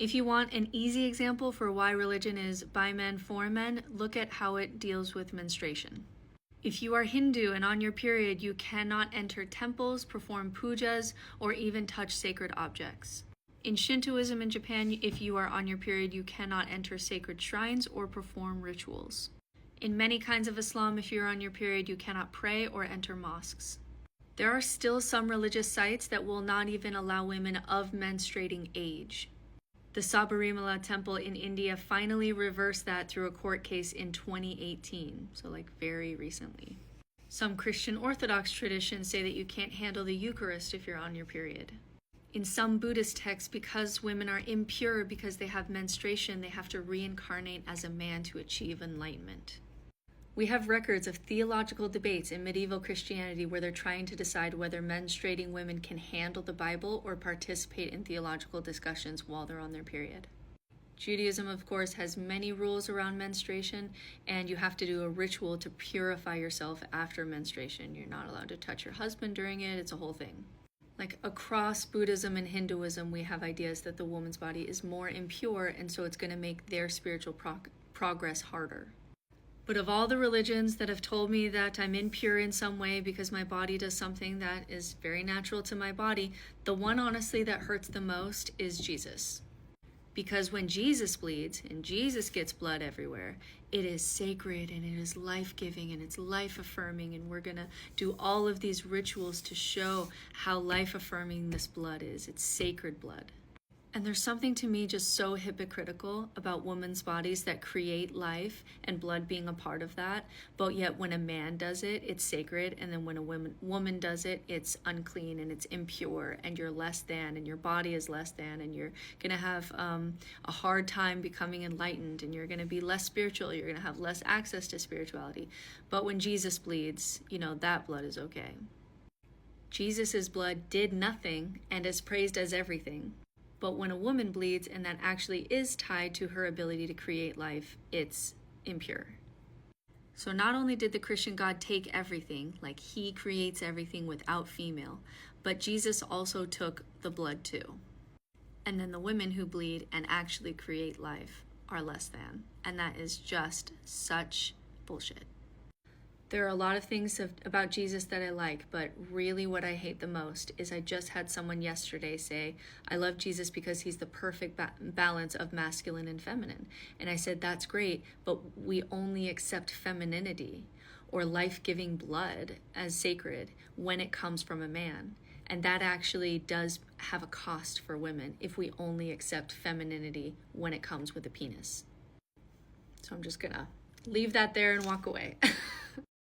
If you want an easy example for why religion is by men for men, look at how it deals with menstruation. If you are Hindu and on your period, you cannot enter temples, perform pujas, or even touch sacred objects. In Shintoism in Japan, if you are on your period, you cannot enter sacred shrines or perform rituals. In many kinds of Islam, if you're on your period, you cannot pray or enter mosques. There are still some religious sites that will not even allow women of menstruating age. The Sabarimala temple in India finally reversed that through a court case in 2018, so like very recently. Some Christian Orthodox traditions say that you can't handle the Eucharist if you're on your period. In some Buddhist texts, because women are impure because they have menstruation, they have to reincarnate as a man to achieve enlightenment. We have records of theological debates in medieval Christianity where they're trying to decide whether menstruating women can handle the Bible or participate in theological discussions while they're on their period. Judaism, of course, has many rules around menstruation, and you have to do a ritual to purify yourself after menstruation. You're not allowed to touch your husband during it. It's a whole thing. Like across Buddhism and Hinduism, we have ideas that the woman's body is more impure, and so it's going to make their spiritual progress harder. But of all the religions that have told me that I'm impure in some way because my body does something that is very natural to my body, the one honestly that hurts the most is Jesus. Because when Jesus bleeds and Jesus gets blood everywhere, it is sacred and it is life-giving and it's life-affirming, and we're going to do all of these rituals to show how life-affirming this blood is. It's sacred blood. And there's something to me just so hypocritical about women's bodies that create life and blood being a part of that. But yet when a man does it, it's sacred. And then when a woman does it, it's unclean and it's impure and you're less than and your body is less than and you're going to have a hard time becoming enlightened and you're going to be less spiritual. You're going to have less access to spirituality. But when Jesus bleeds, that blood is okay. Jesus's blood did nothing and is praised as everything. But when a woman bleeds and that actually is tied to her ability to create life, it's impure. So not only did the Christian God take everything, like he creates everything without female, but Jesus also took the blood too. And then the women who bleed and actually create life are less than. And that is just such bullshit. There are a lot of things about Jesus that I like, but really what I hate the most is I just had someone yesterday say, I love Jesus because he's the perfect balance of masculine and feminine. And I said, that's great, but we only accept femininity or life-giving blood as sacred when it comes from a man. And that actually does have a cost for women if we only accept femininity when it comes with a penis. So I'm just gonna leave that there and walk away.